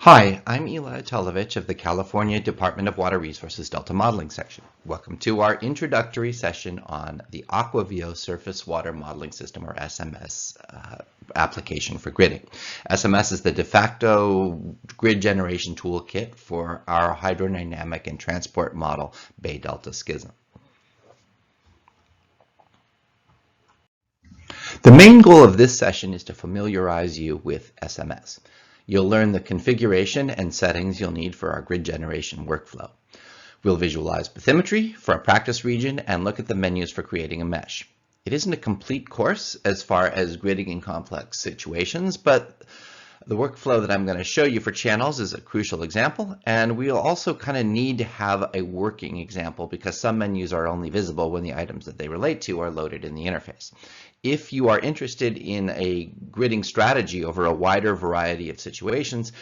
Hi, I'm Eli Atolovich of the California Department of Water Resources Delta Modeling section. Welcome to our introductory session on the Aquaveo Surface Water Modeling System, or SMS, application for gridding. SMS is the de facto grid generation toolkit for our hydrodynamic and transport model, Bay Delta Schism. The main goal of this session is to familiarize you with SMS. You'll learn the configuration and settings you'll need for our grid generation workflow. We'll visualize bathymetry for a practice region and look at the menus for creating a mesh. It isn't a complete course as far as gridding in complex situations, but the workflow that I'm going to show you for channels is a crucial example, and we'll also kind of need to have a working example because some menus are only visible when the items that they relate to are loaded in the interface. If you are interested in a gridding strategy over a wider variety of situations,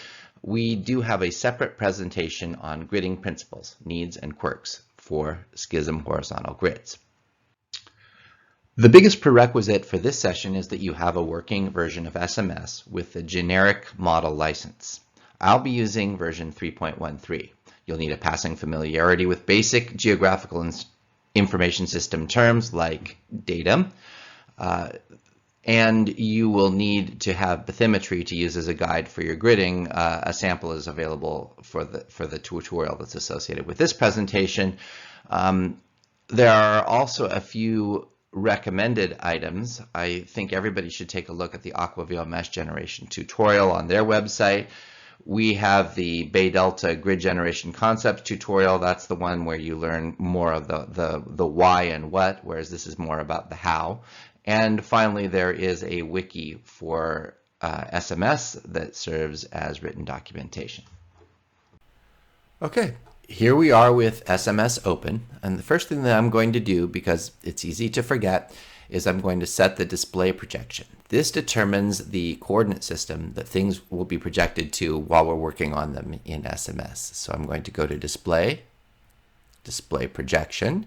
we do have a separate presentation on gridding principles, needs, and quirks for schism horizontal grids. The biggest prerequisite for this session is that you have a working version of SMS with the generic model license. I'll be using version 3.13. You'll need a passing familiarity with basic geographical information system terms like datum, and you will need to have bathymetry to use as a guide for your gridding. A sample is available for the tutorial that's associated with this presentation. There are also a few recommended items. I think everybody should take a look at the Aquaveo mesh generation tutorial on their website. We have the Bay Delta grid generation concepts tutorial. That's the one where you learn more of the why and what, whereas this is more about the how. And finally, there is a wiki for SMS that serves as written documentation. Okay, here we are with SMS open. And the first thing that I'm going to do, because it's easy to forget, is I'm going to set the display projection. This determines the coordinate system that things will be projected to while we're working on them in SMS. So I'm going to go to Display, Display Projection.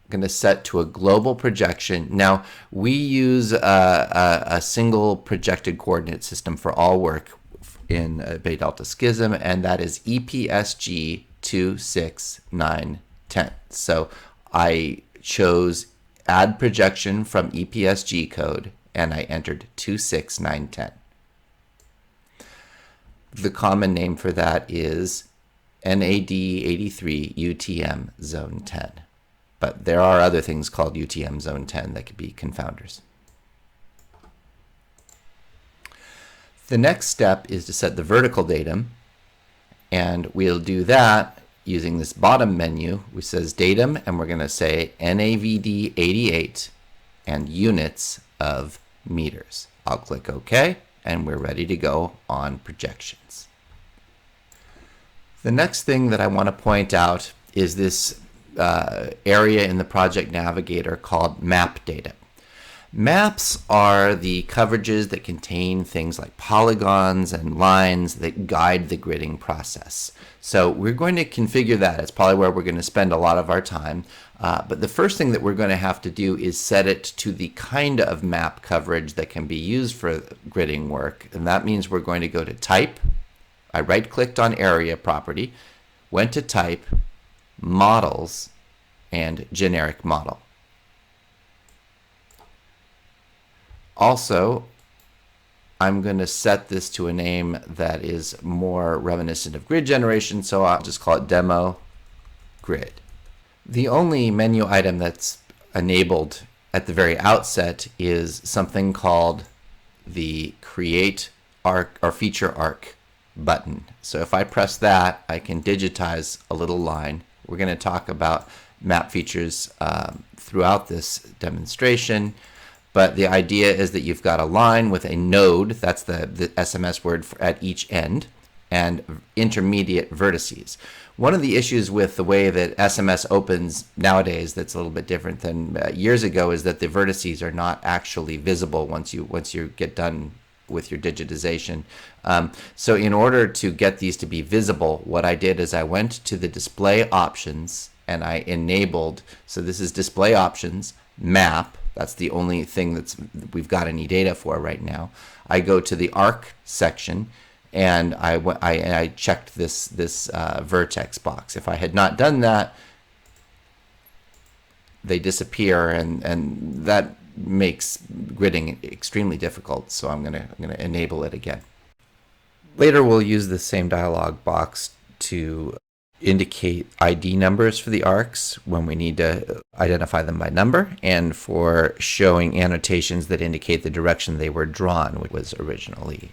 I'm going to set to a global projection. Now, we use a single projected coordinate system for all work in Bay Delta Schism, and that is EPSG 26910. So I chose add projection from EPSG code, and I entered 26910. The common name for that is NAD83 UTM Zone 10. But there are other things called UTM Zone 10 that could be confounders. The next step is to set the vertical datum, and we'll do that using this bottom menu, which says datum, and we're going to say NAVD 88 and units of meters. I'll click OK, and we're ready to go on projections. The next thing that I want to point out is this area in the project navigator called map data. Maps are the coverages that contain things like polygons and lines that guide the gridding process. So we're going to configure that. It's probably where we're going to spend a lot of our time. But the first thing that we're going to have to do is set it to the kind of map coverage that can be used for gridding work. And that means we're going to go to Type. I right-clicked on Area Property, went to Type, Models, and Generic Model. Also, I'm going to set this to a name that is more reminiscent of grid generation, so I'll just call it Demo Grid. The only menu item that's enabled at the very outset is something called the Create Arc or Feature Arc button. So if I press that, I can digitize a little line. We're going to talk about map features throughout this demonstration, but the idea is that you've got a line with a node, that's the SMS word at each end, and intermediate vertices. One of the issues with the way that SMS opens nowadays that's a little bit different than years ago is that the vertices are not actually visible once you get done with your digitization. So in order to get these to be visible, what I did is I went to the display options and I enabled, so this is display options, map, that's the only thing we've got any data for right now. I go to the arc section and I checked this vertex box. If I had not done that, they disappear, and that makes gridding extremely difficult. So I'm gonna enable it again. Later, we'll use the same dialog box to indicate ID numbers for the arcs when we need to identify them by number, and for showing annotations that indicate the direction they were drawn, which was originally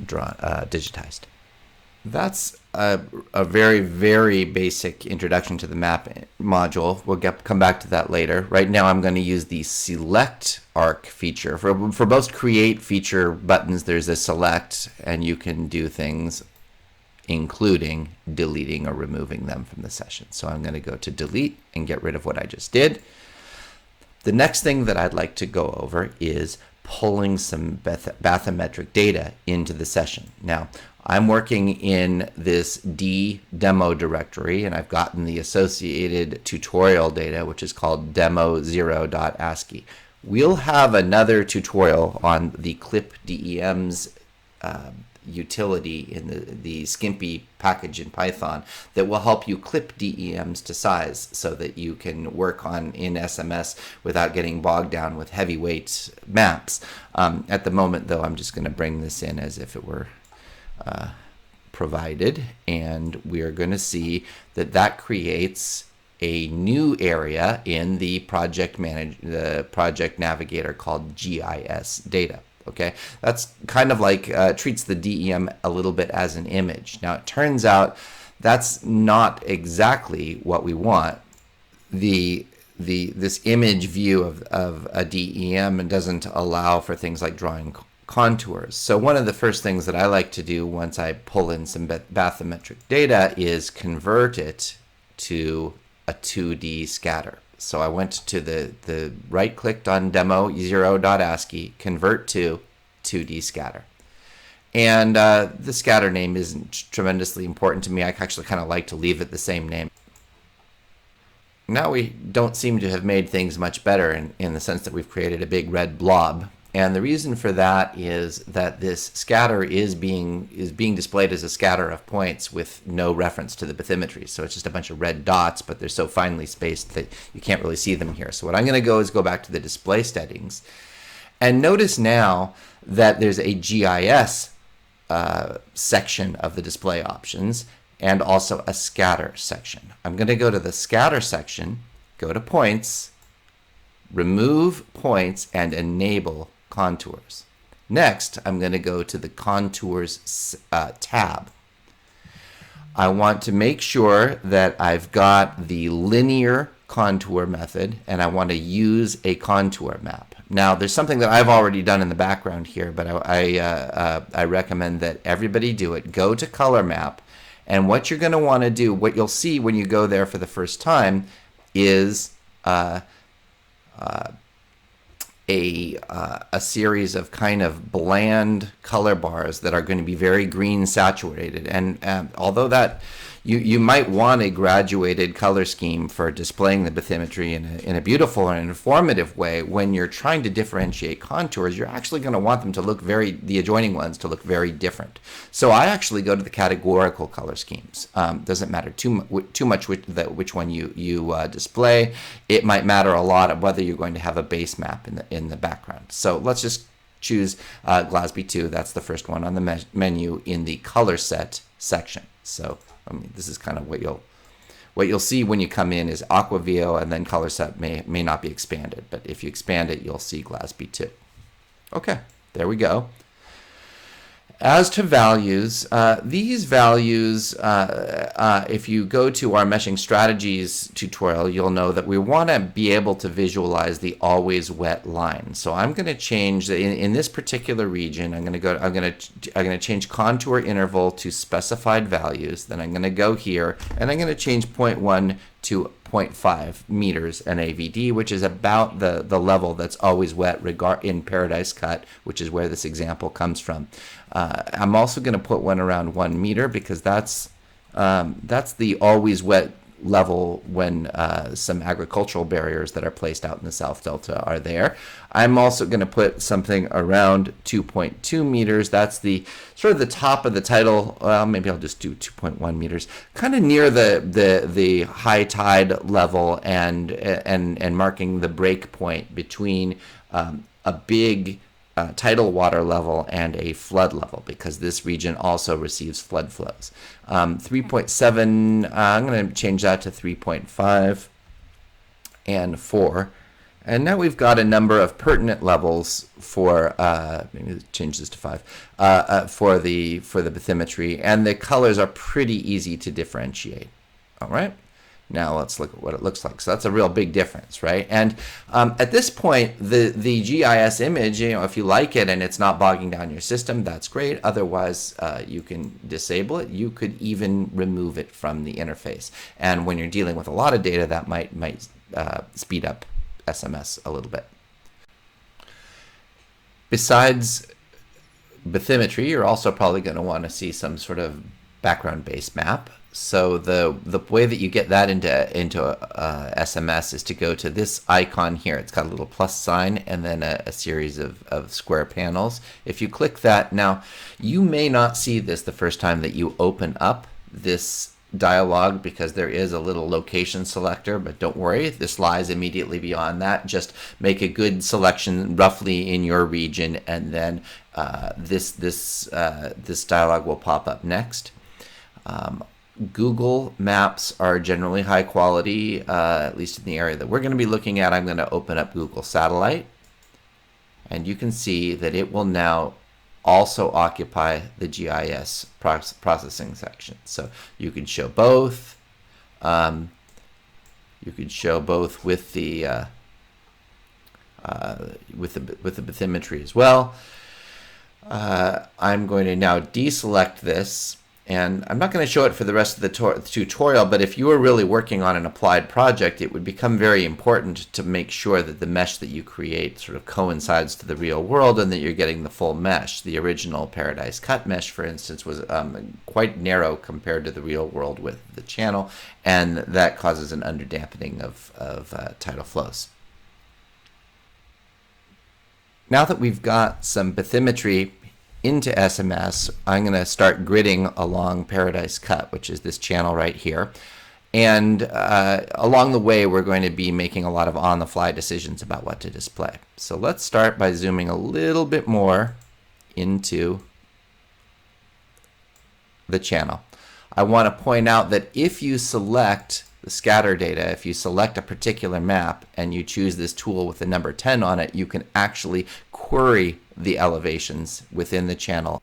digitized. That's a very, very basic introduction to the map module. We'll come back to that later. Right now I'm going to use the select arc feature. For most create feature buttons, there's a select, and you can do things including deleting or removing them from the session. So I'm going to go to delete and get rid of what I just did. The next thing that I'd like to go over is pulling some bathymetric data into the session. Now, I'm working in this D demo directory, and I've gotten the associated tutorial data, which is called demo0.ascii. We'll have another tutorial on the clip DEM's utility in the Skimpy package in Python that will help you clip DEMs to size so that you can work in SMS without getting bogged down with heavyweight maps. At the moment, though, I'm just going to bring this in as if it were provided, and we are going to see that creates a new area in the project navigator called GIS data. Okay, that's kind of like treats the DEM a little bit as an image. Now, it turns out that's not exactly what we want. This image view of a DEM doesn't allow for things like drawing contours. So one of the first things that I like to do once I pull in some bathymetric data is convert it to a 2D scatter. So I went to the right-clicked on demo0.ascii, convert to 2D scatter. And the scatter name isn't tremendously important to me. I actually kind of like to leave it the same name. Now we don't seem to have made things much better in the sense that we've created a big red blob. And the reason for that is that this scatter is being displayed as a scatter of points with no reference to the bathymetry. So it's just a bunch of red dots, but they're so finely spaced that you can't really see them here. So what I'm going to go back to the display settings. And notice now that there's a GIS section of the display options and also a scatter section. I'm going to go to the scatter section, go to points, remove points, and enable contours. Next, I'm going to go to the contours tab. I want to make sure that I've got the linear contour method, and I want to use a contour map. Now, there's something that I've already done in the background here, but I recommend that everybody do it. Go to color map, and what you're going to want to do, what you'll see when you go there for the first time, is a series of kind of bland color bars that are going to be very green saturated. And although that you might want a graduated color scheme for displaying the bathymetry in a beautiful and informative way, when you're trying to differentiate contours, you're actually going to want them to look the adjoining ones to look very different. So I actually go to the categorical color schemes. Doesn't matter too much which one you display. It might matter a lot of whether you're going to have a base map in the background. So let's just choose GLASB 2. That's the first one on the menu in the color set section. So this is kind of what you'll see when you come in is Aquaveo, and then color set may not be expanded, but if you expand it, you'll see GLASB 2. Okay, there we go. As to values, these values, if you go to our meshing strategies tutorial, you'll know that we want to be able to visualize the always wet line. So I'm going to change in this particular region. I'm going to change contour interval to specified values. Then I'm going to go here and I'm going to change 0.1 to 0.5 meters NAVD, which is about the level that's always wet in Paradise Cut, which is where this example comes from. I'm also going to put one around 1 meter because that's the always wet level when some agricultural barriers that are placed out in the South Delta are there. I'm also going to put something around 2.2 meters. That's the sort of the top of the tidal. Well, maybe I'll just do 2.1 meters, kind of near the high tide level, and marking the break point between a big tidal water level and a flood level, because this region also receives flood flows. 3.7, I'm going to change that to 3.5 and 4. And now we've got a number of pertinent levels for, maybe change this to 5, for the bathymetry, and the colors are pretty easy to differentiate. All right. Now let's look at what it looks like. So that's a real big difference, right? And at this point, the GIS image, if you like it and it's not bogging down your system, that's great. Otherwise, you can disable it. You could even remove it from the interface. And when you're dealing with a lot of data, that might speed up SMS a little bit. Besides bathymetry, you're also probably going to want to see some sort of background base map. So the way that you get that into SMS is to go to this icon here. It's got a little plus sign and then a series of square panels. If you click that, now you may not see this the first time that you open up this dialog, because there is a little location selector, but don't worry, this lies immediately beyond that. Just make a good selection roughly in your region, and then this dialog will pop up next. Google Maps are generally high quality, at least in the area that we're going to be looking at. I'm going to open up Google Satellite, and you can see that it will now also occupy the GIS processing section. So you can show both. You can show both with the bathymetry as well. I'm going to now deselect this. And I'm not going to show it for the rest of the tutorial, but if you were really working on an applied project, it would become very important to make sure that the mesh that you create sort of coincides to the real world and that you're getting the full mesh. The original Paradise Cut mesh, for instance, was quite narrow compared to the real world with the channel, and that causes an underdampening of tidal flows. Now that we've got some bathymetry into SMS, I'm going to start gridding along Paradise Cut, which is this channel right here. And along the way, we're going to be making a lot of on-the-fly decisions about what to display. So let's start by zooming a little bit more into the channel. I want to point out that if you select the scatter data, if you select a particular map and you choose this tool with the number 10 on it, you can actually query the elevations within the channel.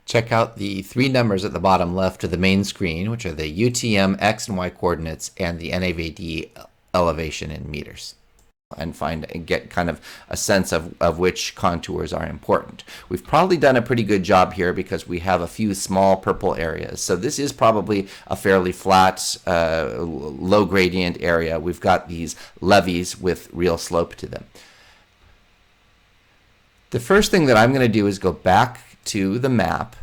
Check out the 3 numbers at the bottom left of the main screen, which are the UTM, X and Y coordinates, and the NAVD elevation in meters, and get kind of a sense of which contours are important. We've probably done a pretty good job here because we have a few small purple areas. So this is probably a fairly flat, low gradient area. We've got these levees with real slope to them. The first thing that I'm going to do is go back to the map.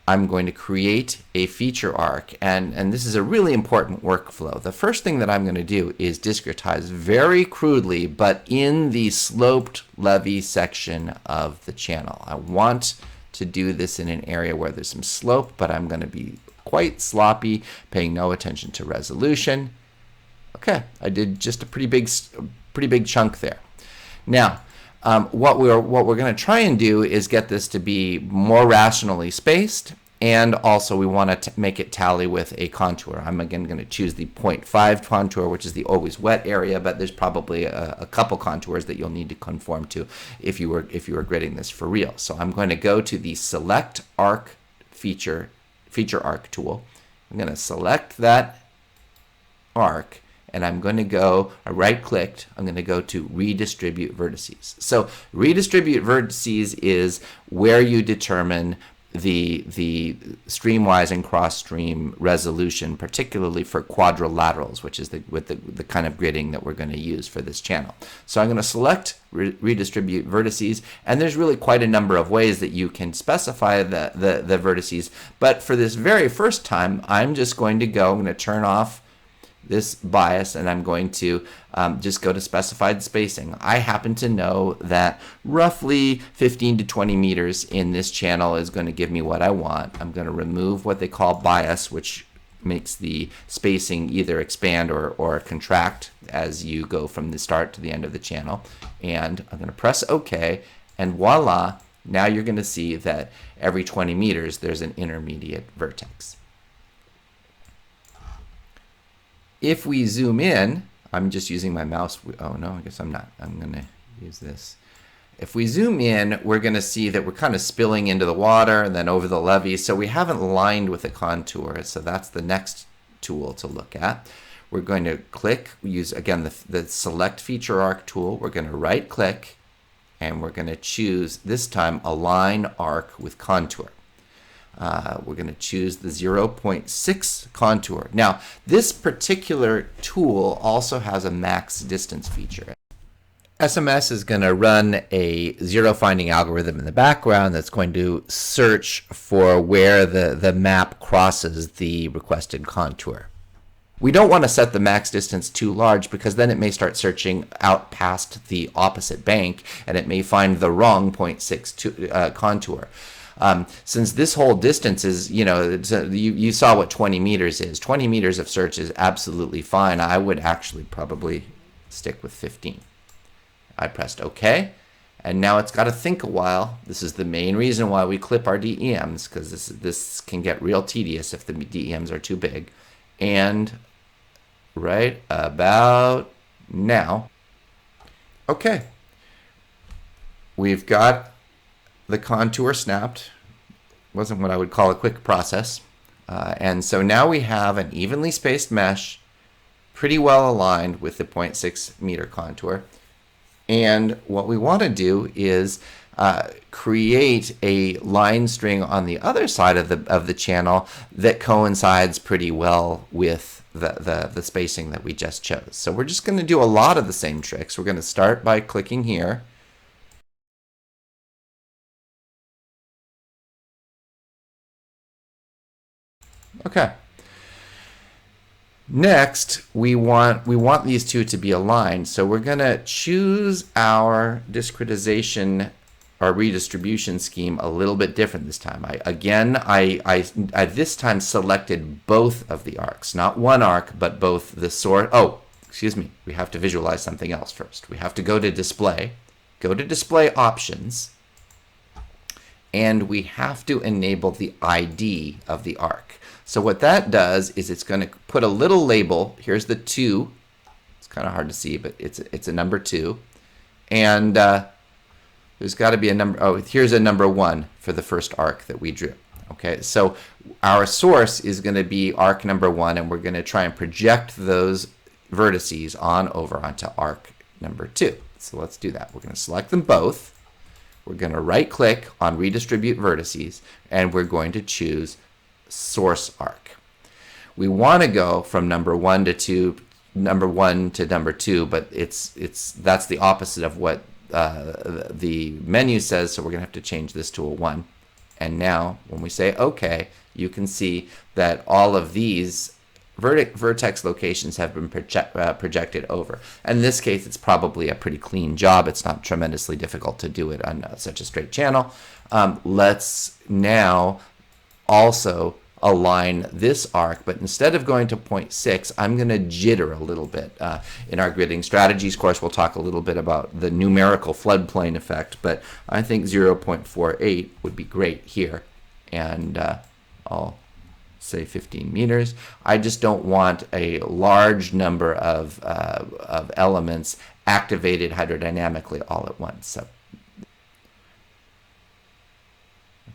I'm going to create a feature arc, and this is a really important workflow. The first thing that I'm going to do is discretize very crudely, but in the sloped levee section of the channel. I want to do this in an area where there's some slope, but I'm going to be quite sloppy, paying no attention to resolution. Okay, I did just a pretty big chunk there. Now, what we're going to try and do is get this to be more rationally spaced, and also we want to make it tally with a contour. I'm again going to choose the 0.5 contour, which is the always wet area, but there's probably a couple contours that you'll need to conform to if you were gridding this for real. So I'm going to go to the Select Arc feature arc tool. I'm going to select that arc, and I'm going to go, I right-clicked, I'm going to go to Redistribute Vertices. So Redistribute Vertices is where you determine the streamwise and cross-stream resolution, particularly for quadrilaterals, which is the kind of gridding that we're going to use for this channel. So I'm going to select Redistribute Vertices, and there's really quite a number of ways that you can specify the vertices. But for this very first time, I'm just going to go, I'm going to turn off this bias, and I'm going to just go to specified spacing. I happen to know that roughly 15 to 20 meters in this channel is going to give me what I want. I'm going to remove what they call bias, which makes the spacing either expand or contract as you go from the start to the end of the channel. And I'm going to press OK, and voila, now you're going to see that every 20 meters there's an intermediate vertex. If we zoom in, I'm just using my mouse. Oh no, I guess I'm not. I'm going to use this. If we zoom in, we're going to see that we're kind of spilling into the water and then over the levee. So we haven't lined with the contour. So that's the next tool to look at. We're going to click, use again the select feature arc tool. We're going to right click and we're going to choose this time align arc with contour. We're going to choose the 0.6 contour. Now, this particular tool also has a max distance feature. SMS is going to run a zero finding algorithm in the background that's going to search for where the map crosses the requested contour. We don't want to set the max distance too large because then it may start searching out past the opposite bank and it may find the wrong 0.6 contour. Since this whole distance is, you saw what 20 meters is. 20 meters of search is absolutely fine. I would actually probably stick with 15. I pressed OK, and now it's got to think a while. This is the main reason why we clip our DEMs, because this can get real tedious if the DEMs are too big. And right about now, okay, we've got the contour snapped. Wasn't what I would call a quick process. And so now we have an evenly spaced mesh, pretty well aligned with the 0.6 meter contour. And what we want to do is create a line string on the other side of the channel that coincides pretty well with the spacing that we just chose. So we're just going to do a lot of the same tricks. We're going to start by clicking here. Okay. Next, we want these two to be aligned. So we're going to choose our discretization or redistribution scheme a little bit different this time. I this time selected both of the arcs, not one arc, but both the source. Oh, excuse me. We have to visualize something else first. We have to go to display, go to display options, and we have to enable the ID of the arc. So what that does is it's going to put a little label. Here's the 2. It's kind of hard to see, but it's a number 2. And there's got to be a number. Oh, here's a number 1 for the first arc that we drew. Okay, so our source is going to be arc number 1, and we're going to try and project those vertices on over onto arc number 2. So let's do that. We're going to select them both. We're going to right click on redistribute vertices, and we're going to choose source arc. We want to go from number 1 to number 2, but that's the opposite of what the menu says, so we're going to have to change this to a 1. And now when we say OK, you can see that all of these vertex locations have been projected over. And in this case, it's probably a pretty clean job. It's not tremendously difficult to do it on such a straight channel. Let's now also align this arc, but instead of going to 0.6, I'm going to jitter a little bit. In our gridding strategies course, we'll talk a little bit about the numerical floodplain effect, but I think 0.48 would be great here. And I'll say 15 meters. I just don't want a large number of elements activated hydrodynamically all at once. So,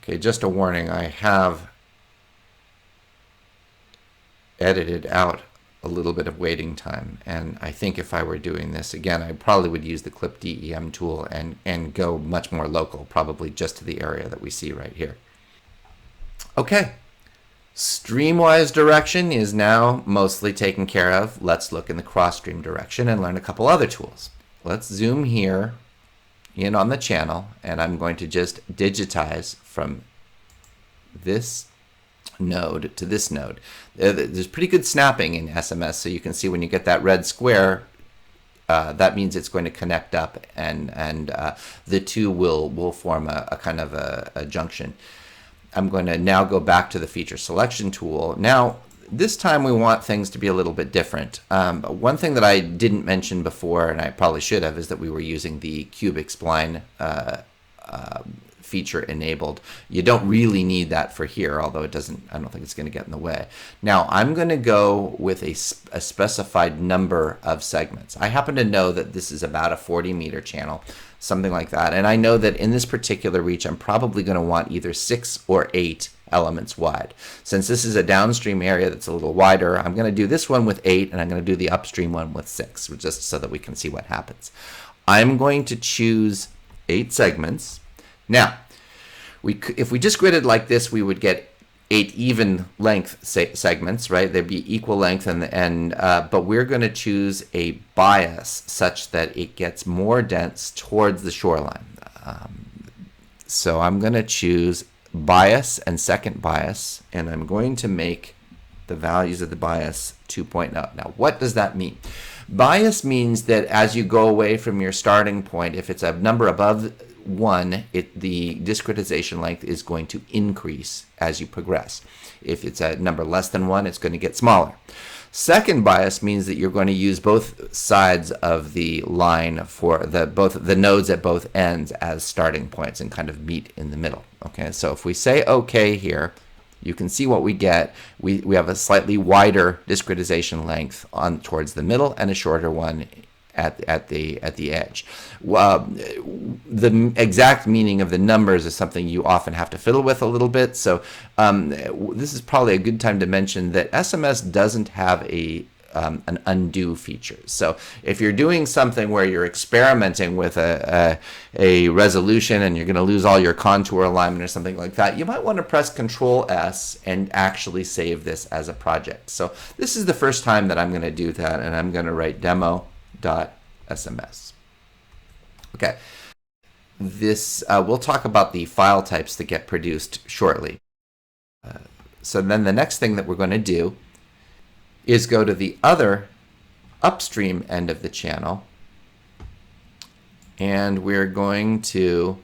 okay, just a warning, I have edited out a little bit of waiting time, and I think if I were doing this again, I probably would use the clip DEM tool and go much more local, probably just to the area that we see right here. Okay, streamwise direction is now mostly taken care of. Let's look in the cross stream direction and learn a couple other tools. Let's zoom here in on the channel, and I'm going to just digitize from this node to this node. There's pretty good snapping in SMS, so you can see when you get that red square, that means it's going to connect up, and the two will form a kind of a junction. I'm going to now go back to the feature selection tool. Now, this time we want things to be a little bit different. One thing that I didn't mention before, and I probably should have, is that we were using the cubic spline feature enabled. You don't really need that for here, although it doesn't, I don't think it's going to get in the way. Now I'm going to go with a specified number of segments. I happen to know that this is about a 40-meter channel, something like that, and I know that in this particular reach I'm probably going to want either 6 or 8 elements wide. Since this is a downstream area that's a little wider, I'm going to do this one with 8, and I'm going to do the upstream one with 6, just so that we can see what happens. I'm going to choose 8 segments. Now, if we just gridded like this, we would get 8 even length segments, right? They'd be equal length, but we're going to choose a bias such that it gets more dense towards the shoreline. So I'm going to choose bias and second bias, and I'm going to make the values of the bias 2.0. Now, what does that mean? Bias means that as you go away from your starting point, if it's a number above 1, the discretization length is going to increase as you progress. If it's a number less than 1, it's going to get smaller. Second bias means that you're going to use both sides of the line for both the nodes at both ends as starting points and kind of meet in the middle. Okay, so if we say OK here, you can see what we get. We have a slightly wider discretization length on towards the middle and a shorter one at the edge. The exact meaning of the numbers is something you often have to fiddle with a little bit. So this is probably a good time to mention that SMS doesn't have an undo feature. So if you're doing something where you're experimenting with a resolution and you're going to lose all your contour alignment or something like that, you might want to press Control S and actually save this as a project. So this is the first time that I'm going to do that, and I'm going to write demo.sms. Okay, this we'll talk about the file types that get produced shortly. So then the next thing that we're going to do is go to the other upstream end of the channel, and we're going to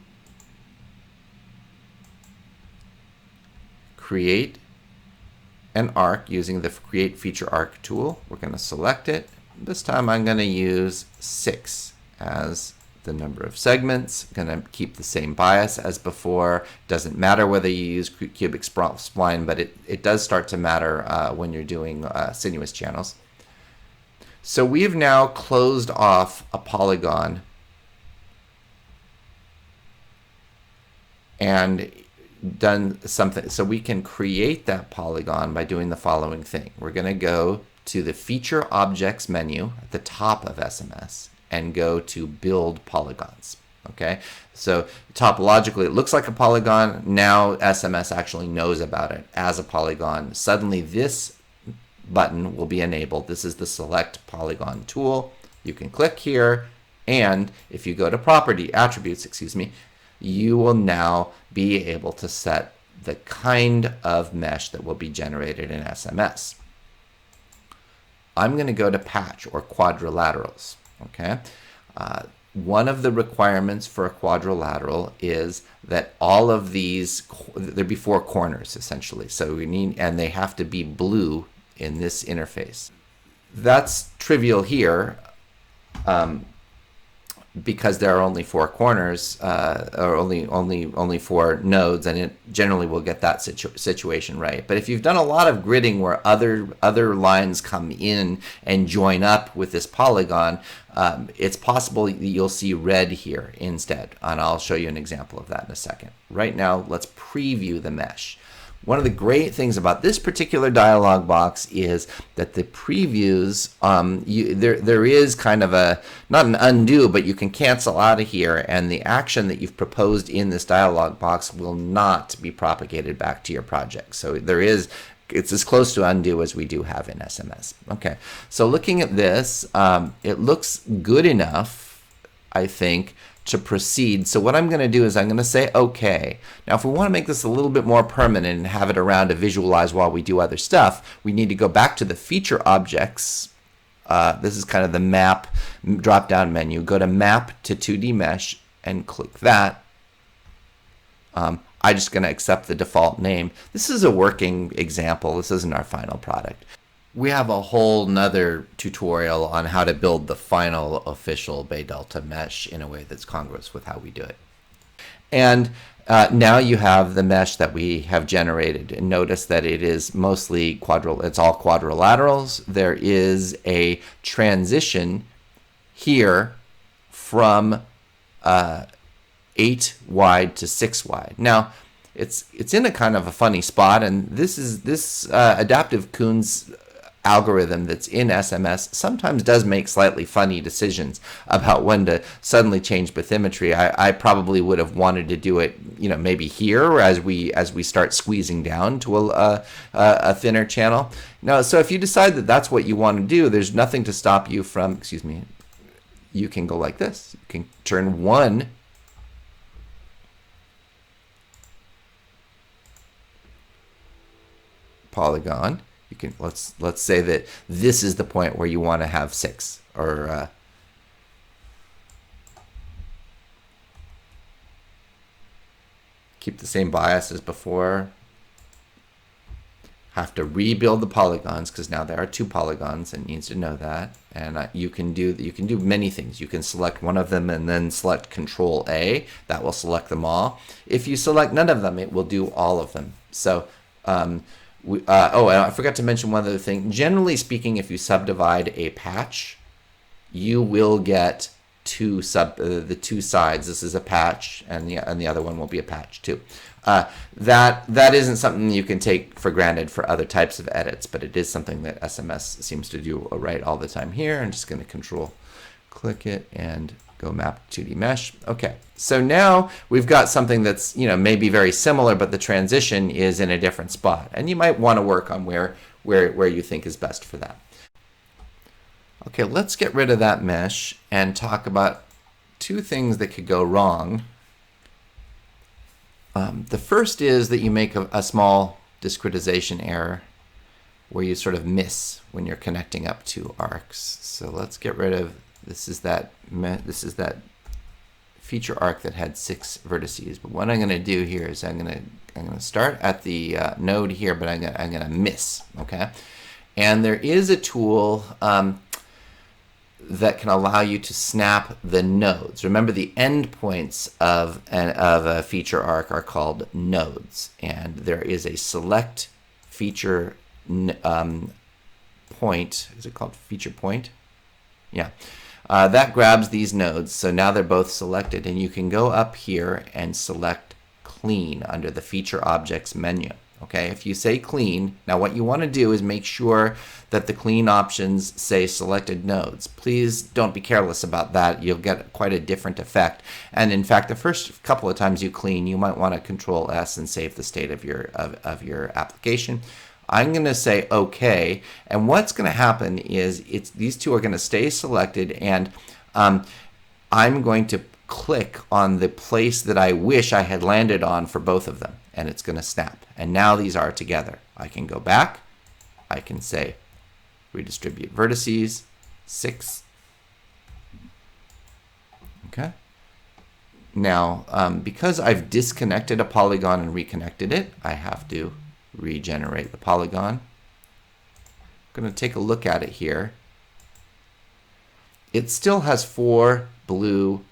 create an arc using the Create Feature Arc tool. We're going to select it. This time I'm going to use 6 as the number of segments. I'm going to keep the same bias as before. Doesn't matter whether you use cubic spline, but it does start to matter when you're doing sinuous channels. So we've now closed off a polygon and done something. So we can create that polygon by doing the following thing. We're going to go to the Feature Objects menu at the top of SMS and go to Build Polygons. Okay, so topologically it looks like a polygon. Now SMS actually knows about it as a polygon. Suddenly this button will be enabled. This is the Select Polygon tool. You can click here, and if you go to Attributes, you will now be able to set the kind of mesh that will be generated in SMS. I'm going to go to Patch or Quadrilaterals. Okay, one of the requirements for a quadrilateral is that all of these, there be 4 corners essentially. So we need, and they have to be blue in this interface. That's trivial here because there are only 4 corners, or only 4 nodes, and it generally will get that situation right. But if you've done a lot of gridding where other lines come in and join up with this polygon, it's possible that you'll see red here instead, and I'll show you an example of that in a second. Right now, let's preview the mesh. One of the great things about this particular dialog box is that the previews, there is kind of not an undo, but you can cancel out of here, and the action that you've proposed in this dialog box will not be propagated back to your project. So it's as close to undo as we do have in SMS. Okay, so looking at this, it looks good enough, I think, to proceed. So what I'm going to do is I'm going to say OK. Now, if we want to make this a little bit more permanent and have it around to visualize while we do other stuff, we need to go back to the feature objects. This is kind of the map drop-down menu. Go to Map to 2D Mesh and click that. I'm just going to accept the default name. This is a working example. This isn't our final product. We have a whole nother tutorial on how to build the final official Bay Delta mesh in a way that's congruous with how we do it. And now you have the mesh that we have generated. And notice that it is mostly it's all quadrilaterals. There is a transition here from 8 wide to 6 wide. Now, it's in a kind of a funny spot, and this adaptive Kuhn's algorithm that's in SMS sometimes does make slightly funny decisions about when to suddenly change bathymetry. I probably would have wanted to do it, maybe here as we start squeezing down to a thinner channel. Now, so if you decide that that's what you want to do, there's nothing to stop you from, you can go like this. You can turn one polygon. You can let's say that this is the point where you want to have 6, or keep the same bias as before. Have to rebuild the polygons because now there are 2 polygons, and needs to know that. And you can do many things. You can select one of them and then select Control A. That will select them all. If you select none of them, it will do all of them. So and I forgot to mention one other thing. Generally speaking, if you subdivide a patch, you will get the 2 sides. This is a patch, and the other one will be a patch too. That isn't something you can take for granted for other types of edits, but it is something that SMS seems to do right all the time here. I'm just going to Control click it and go Map 2D Mesh. Okay, so now we've got something that's maybe very similar, but the transition is in a different spot, and you might want to work on where you think is best for that. Okay, let's get rid of that mesh and talk about 2 things that could go wrong. The first is that you make a small discretization error where you sort of miss when you're connecting up 2 arcs. So let's get rid of this is that feature arc that had 6 vertices. But what I'm going to do here is I'm going to start at the node here, but I'm going to miss. Okay, and there is a tool that can allow you to snap the nodes. Remember, the endpoints of a feature arc are called nodes, and there is a select feature point. Is it called feature point? Yeah. That grabs these nodes, so now they're both selected, and you can go up here and select clean under the feature objects menu. Okay, if you say clean, now what you want to do is make sure that the clean options say selected nodes. Please don't be careless about that. You'll get quite a different effect. And in fact, the first couple of times you clean, you might want to Control S and save the state of your application. I'm going to say OK, and what's going to happen is these 2 are going to stay selected, and I'm going to click on the place that I wish I had landed on for both of them, and it's going to snap. And now these are together. I can go back. I can say redistribute vertices, 6. Okay. Now, because I've disconnected a polygon and reconnected it, I have to regenerate the polygon. I'm going to take a look at it here. It still has 4 blue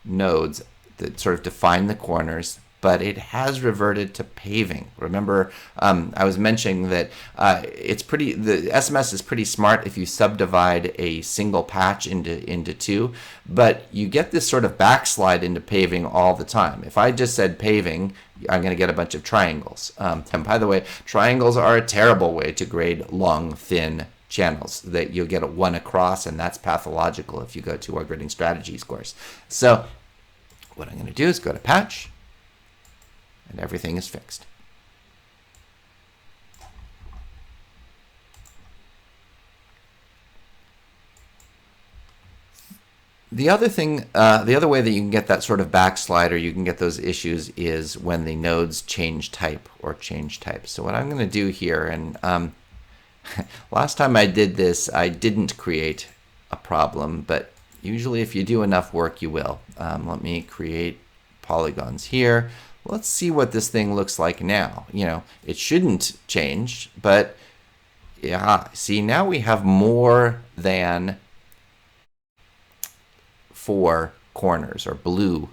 nodes that sort of define the corners, but it has reverted to paving. Remember, I was mentioning that the SMS is pretty smart if you subdivide a single patch into 2, but you get this sort of backslide into paving all the time. If I just said paving, I'm going to get a bunch of triangles. And by the way, triangles are a terrible way to grade long, thin channels. That you'll get one across, and that's pathological if you go to our gridding strategies course. So what I'm going to do is go to patch, and everything is fixed. The other thing, the other way that you can get that sort of backslide or you can get those issues is when the nodes change type or change type. So what I'm going to do here, and last time I did this, I didn't create a problem, but usually if you do enough work, you will. Let me create polygons here. Let's see what this thing looks like now. You know, it shouldn't change, but yeah, see, now we have more than 4 corners or blue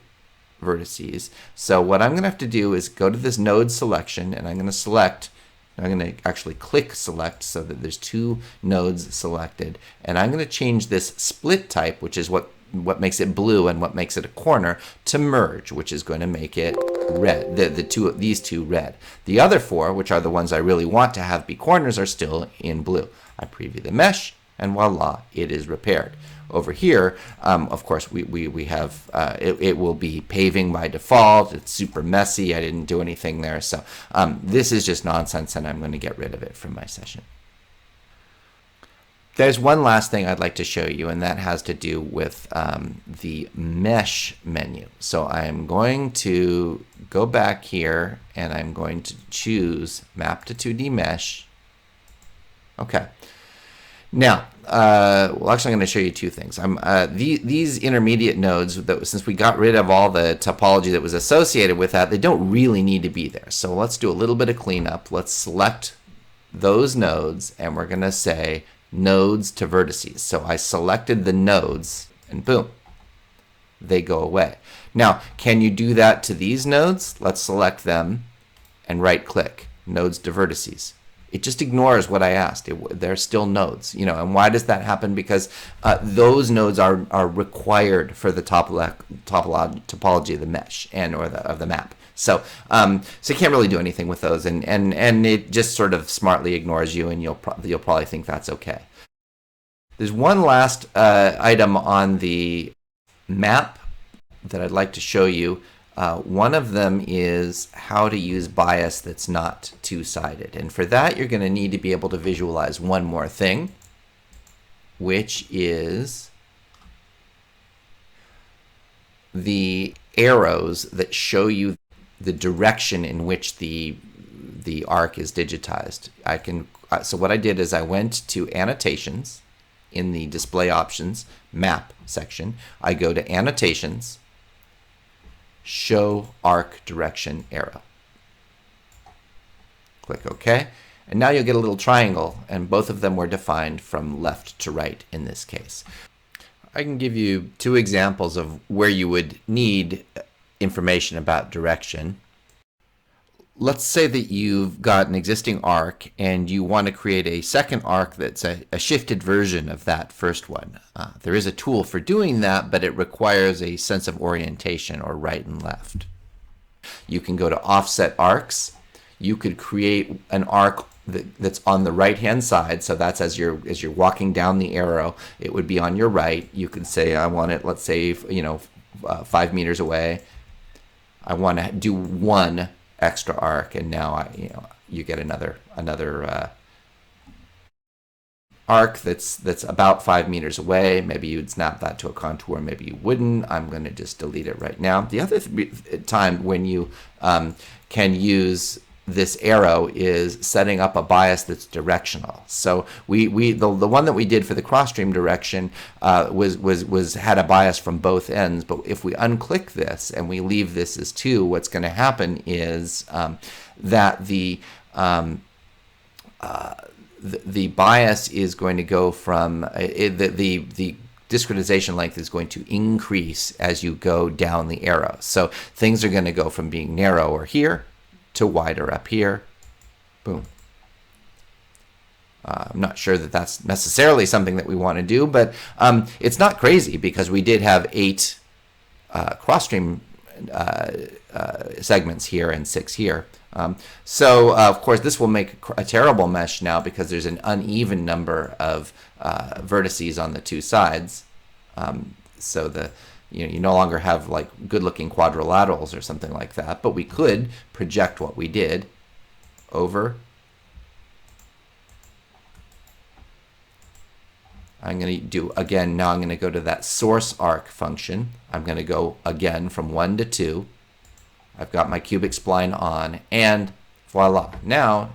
vertices. So what I'm going to have to do is go to this node selection, and I'm going to select, I'm going to actually click select so that there's 2 nodes selected, and I'm going to change this split type, which is what makes it blue and what makes it a corner, to merge, which is going to make it red, these two red. The other 4, which are the ones I really want to have be corners, are still in blue. I preview the mesh, and voila, it is repaired. Over here, of course, we have, it will be paving by default. It's super messy. I didn't do anything there. So this is just nonsense, and I'm going to get rid of it from my session. There's one last thing I'd like to show you, and that has to do with the mesh menu. So I'm going to go back here, and I'm going to choose Map to 2D Mesh. Okay. Now, well, actually, I'm going to show you 2 things. These intermediate nodes, since we got rid of all the topology that was associated with that, they don't really need to be there. So let's do a little bit of cleanup. Let's select those nodes, and we're going to say nodes to vertices. So I selected the nodes, and boom, they go away. Now, can you do that to these nodes? Let's select them and right-click, nodes to vertices. It just ignores what I asked. They're still nodes, you know. And why does that happen? Because those nodes are required for the topology of the mesh and or of the map. So so you can't really do anything with those, and it just sort of smartly ignores you, and you'll probably think that's okay. There's one last item on the map that I'd like to show you. One of them is how to use bias that's not two-sided. And for that, you're going to need to be able to visualize one more thing, which is the arrows that show you the direction in which the arc is digitized. So what I did is I went to annotations in the display options map section. I go to annotations, show arc direction arrow. Click OK. And now you'll get a little triangle, and both of them were defined from left to right in this case. I can give you 2 examples of where you would need information about direction. Let's say that you've got an existing arc and you want to create a second arc that's a shifted version of that first one. There is a tool for doing that, but it requires a sense of orientation, or right and left. You can go to offset arcs. You could create an arc that's on the right hand side, so that's as you're walking down the arrow, it would be on your right. You could say, I want it, let's say, 5 meters away. I want to do 1 extra arc, and now you get another arc that's about 5 meters away. Maybe you'd snap that to a contour, maybe you wouldn't. I'm going to just delete it right now. The other time when you can use this arrow is setting up a bias that's directional. So the one that we did for the cross stream direction had a bias from both ends. But if we unclick this and we leave this as 2, what's going to happen is that the bias is going to go from the discretization length is going to increase as you go down the arrow. So things are going to go from being narrower here to wider up here. Boom. I'm not sure that that's necessarily something that we want to do, but it's not crazy because we did have 8 cross-stream segments here and 6 here. So of course this will make a terrible mesh now because there's an uneven number of vertices on the 2 sides. So you no longer have like good-looking quadrilaterals or something like that, but we could project what we did over I'm going to do, again, now I'm going to go to that source arc function. I'm going to go again from 1 to 2. I've got my cubic spline on, and voila. Now,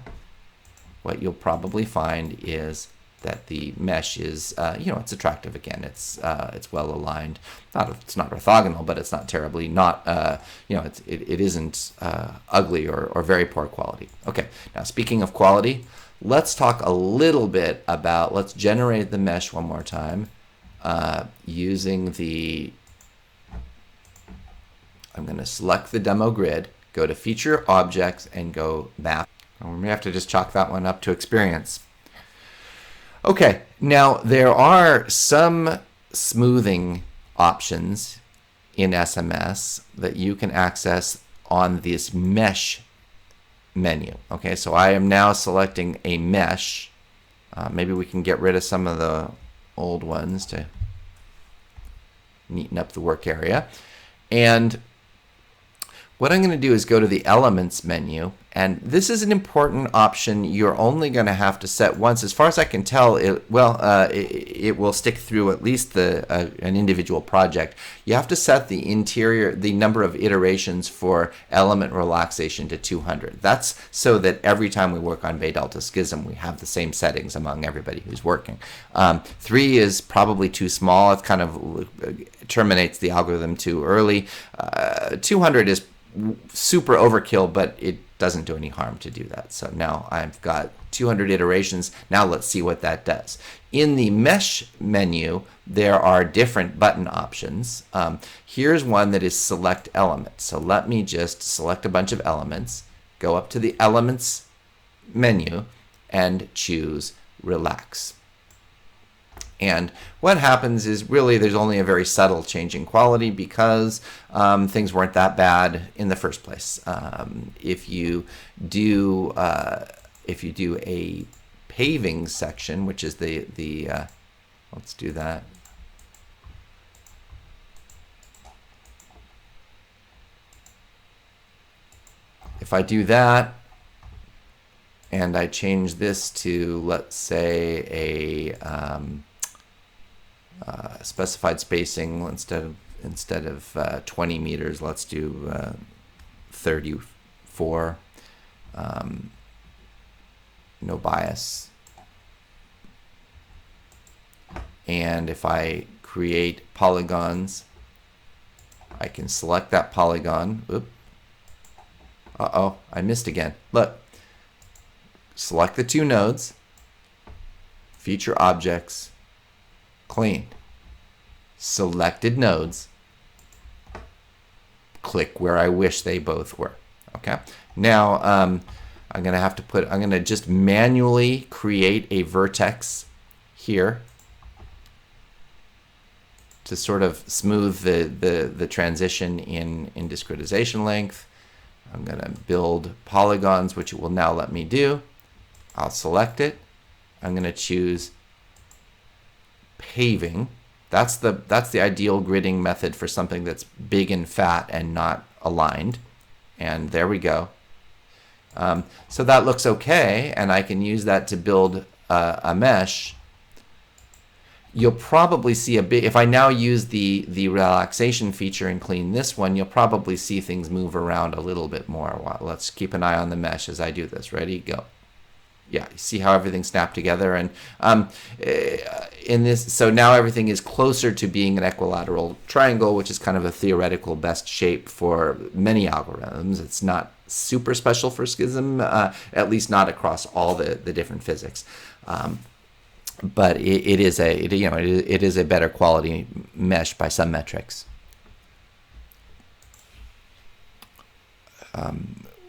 what you'll probably find is that the mesh is, it's attractive again. It's well aligned. It's not orthogonal, but it's not terribly not, it isn't ugly or very poor quality. Okay, now speaking of quality, let's talk a little bit about, let's generate the mesh one more time using the, I'm going to select the demo grid, go to feature objects, and go map. We may have to just chalk that one up to experience. Okay, now there are some smoothing options in SMS that you can access on this mesh menu. Okay, so I am now selecting a mesh. Maybe we can get rid of some of the old ones to neaten up the work area. And what I'm going to do is go to the Elements menu, and this is an important option you're only going to have to set once. As far as I can tell, it will stick through at least an individual project. You have to set the number of iterations for element relaxation to 200. That's so that every time we work on Bay Delta Schism, we have the same settings among everybody who's working. 3 is probably too small. It kind of terminates the algorithm too early. 200 is super overkill, but it doesn't do any harm to do that. So now I've got 200 iterations. Now let's see what that does. In the mesh menu, there are different button options. Here's one that is select element. So let me just select a bunch of elements, go up to the elements menu, and choose relax. And what happens is really there's only a very subtle change in quality because things weren't that bad in the first place. If you do a paving section, which is let's do that. If I do that, and I change this to, let's say, a specified spacing, instead of 20 meters, let's do 34. No bias. And if I create polygons, I can select that polygon. Oop. Uh-oh, I missed again. Look. Select the 2 nodes, feature objects, cleaned. Selected nodes, click where I wish they both were. Okay. Now I'm going to just manually create a vertex here to sort of smooth the transition in discretization length. I'm going to build polygons, which it will now let me do. I'll select it. I'm going to choose paving. That's the ideal gridding method for something that's big and fat and not aligned. And there we go. So that looks okay, and I can use that to build a mesh. You'll probably see if I now use the relaxation feature and clean this one, you'll probably see things move around a little bit more. Well, let's keep an eye on the mesh as I do this. Ready? Go. Yeah, you see how everything snapped together, and so now everything is closer to being an equilateral triangle, which is kind of a theoretical best shape for many algorithms. It's not super special for Schism, at least not across all the different physics, but it is a better quality mesh by some metrics.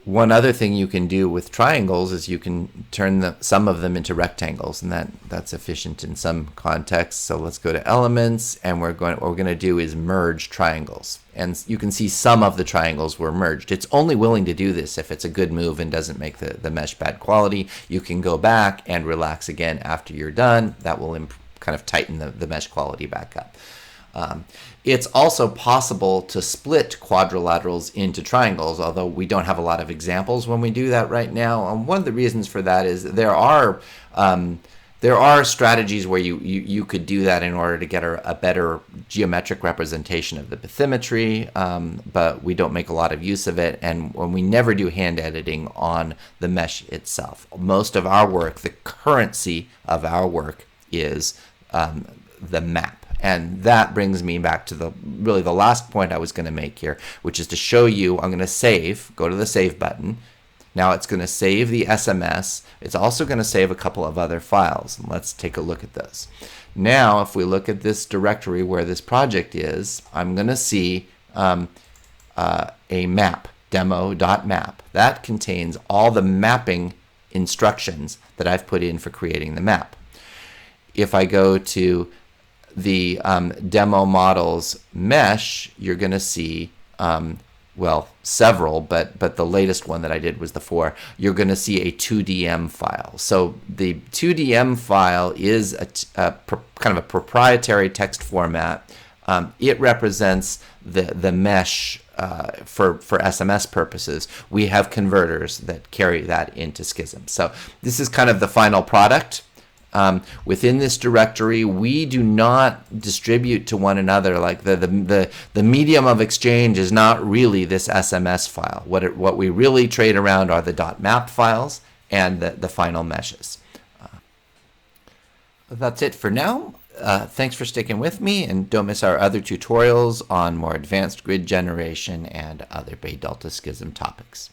One other thing you can do with triangles is you can turn some of them into rectangles, and that's efficient in some contexts. So let's go to elements, and what we're going to do is merge triangles. And you can see some of the triangles were merged. It's only willing to do this if it's a good move and doesn't make the mesh bad quality. You can go back and relax again after you're done. That will kind of tighten the mesh quality back up. It's also possible to split quadrilaterals into triangles, although we don't have a lot of examples when we do that right now. And one of the reasons for that is there are There are strategies where you could do that in order to get a better geometric representation of the bathymetry, but we don't make a lot of use of it, and when we never do hand editing on the mesh itself. Most of our work, the currency of our work, is the map. And that brings me back to the last point I was going to make here, which is to show you. I'm going to save, go to the save button. Now it's going to save the SMS. It's also going to save a couple of other files. Let's take a look at those. Now, if we look at this directory where this project is, I'm going to see a map, demo.map. That contains all the mapping instructions that I've put in for creating the map. If I go to the demo models mesh, you're going to see well, several, but the latest one that I did was the 4. You're going to see a 2DM file. So the 2DM file is kind of a proprietary text format. It represents the mesh for SMS purposes. We have converters that carry that into Schism. So this is kind of the final product. Within this directory, we do not distribute to one another. Like the medium of exchange is not really this SMS file. What we really trade around are the .map files and the final meshes. That's it for now. Thanks for sticking with me, and don't miss our other tutorials on more advanced grid generation and other Bay Delta Schism topics.